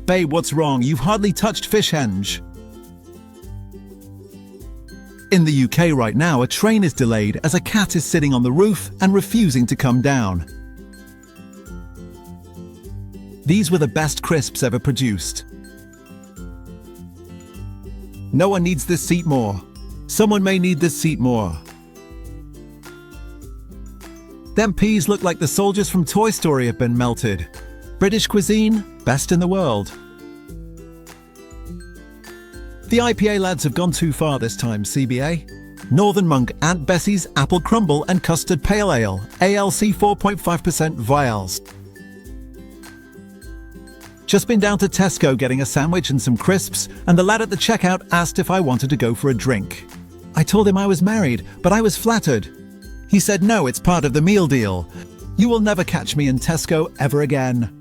Babe, what's wrong? You've hardly touched Fishhenge. In the UK right now, a train is delayed as a cat is sitting on the roof and refusing to come down. These were the best crisps ever produced. No one needs this seat more. Someone may need this seat more. Them peas look like the soldiers from Toy Story have been melted. British cuisine, best in the world. The IPA lads have gone too far this time, CBA. Northern Monk, Aunt Bessie's Apple Crumble and Custard Pale Ale, ALC 4.5% vials. Just been down to Tesco getting a sandwich and some crisps, and the lad at the checkout asked if I wanted to go for a drink. I told him I was married, but I was flattered. He said no, it's part of the meal deal. You will never catch me in Tesco ever again.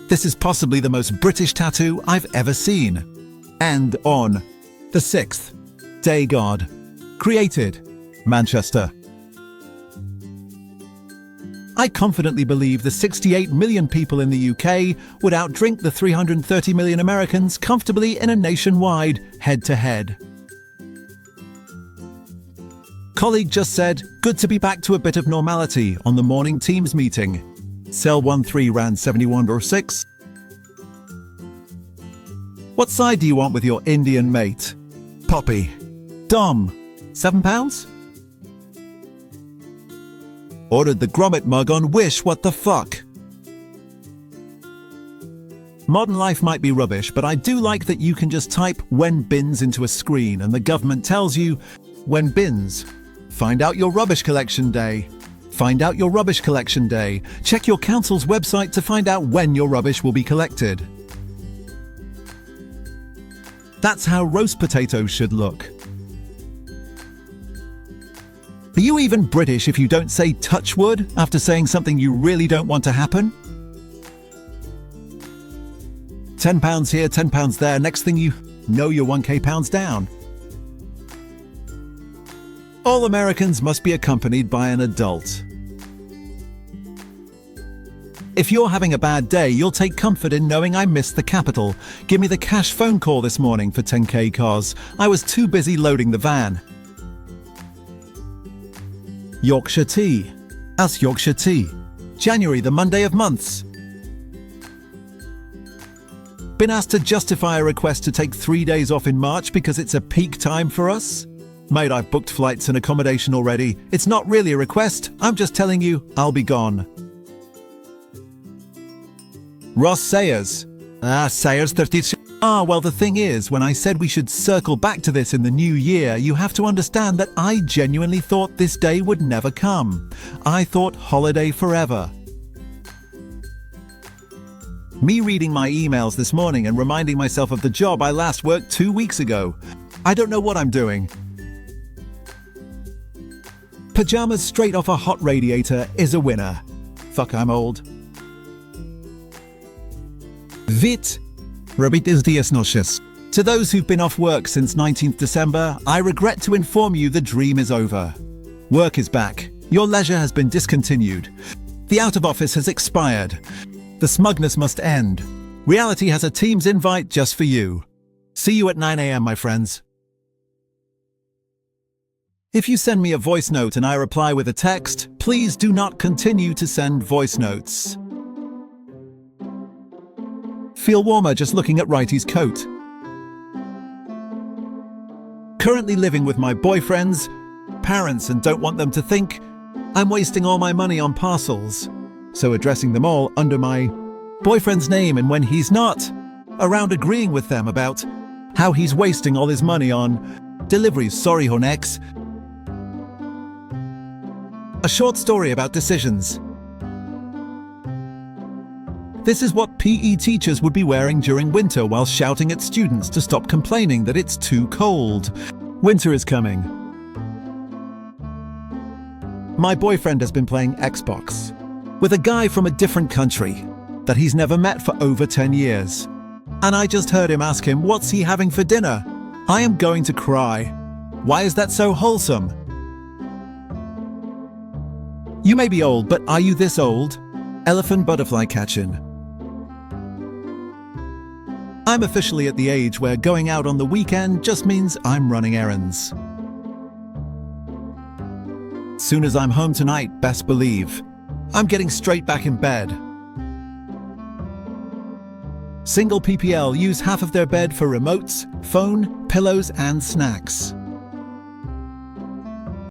This is possibly the most British tattoo I've ever seen. And on the 6th, Day God. Created, Manchester. I confidently believe the 68 million people in the UK would outdrink the 330 million Americans comfortably in a nationwide head-to-head. Colleague just said, good to be back to a bit of normality on the morning Teams meeting. Cell 13 ran 7106. What side do you want with your Indian mate? Poppy. Dom. £7? Ordered the grommet mug on Wish, what the fuck? Modern life might be rubbish, but I do like that you can just type when bins into a screen and the government tells you when bins. Find out your rubbish collection day. Find out your rubbish collection day. Check your council's website to find out when your rubbish will be collected. That's how roast potatoes should look. Are you even British if you don't say touch wood after saying something you really don't want to happen? £10 here, £10 there. Next thing you know, you're 1k pounds down. All Americans must be accompanied by an adult. If you're having a bad day, you'll take comfort in knowing I missed the capital. Give me the cash phone call this morning for 10k cause I was too busy loading the van. Yorkshire tea. As Yorkshire tea. January, the Monday of months. Been asked to justify a request to take 3 days off in March because it's a peak time for us? Mate, I've booked flights and accommodation already. It's not really a request. I'm just telling you, I'll be gone. Ross Sayers. Sayers 32. Well, the thing is, when I said we should circle back to this in the new year, you have to understand that I genuinely thought this day would never come. I thought holiday forever. Me reading my emails this morning and reminding myself of the job I last worked 2 weeks ago. I don't know what I'm doing. Pajamas straight off a hot radiator is a winner. Fuck, I'm old. Vit. Robites dias noches. To those who've been off work since 19th December, I regret to inform you the dream is over. Work is back. Your leisure has been discontinued. The out of office has expired. The smugness must end. Reality has a Teams invite just for you. See you at 9 a.m, my friends. If you send me a voice note and I reply with a text, please do not continue to send voice notes. Feel warmer just looking at Righty's coat. Currently living with my boyfriend's parents and don't want them to think I'm wasting all my money on parcels. So addressing them all under my boyfriend's name, and when he's not around, agreeing with them about how he's wasting all his money on deliveries. Sorry, Honex. A short story about decisions. This is what PE teachers would be wearing during winter while shouting at students to stop complaining that it's too cold. Winter is coming. My boyfriend has been playing Xbox with a guy from a different country that he's never met for over 10 years. And I just heard him ask him, what's he having for dinner? I am going to cry. Why is that so wholesome? You may be old, but are you this old? Elephant butterfly catching. I'm officially at the age where going out on the weekend just means I'm running errands. Soon as I'm home tonight, best believe, I'm getting straight back in bed. Single PPL use half of their bed for remotes, phone, pillows, and snacks.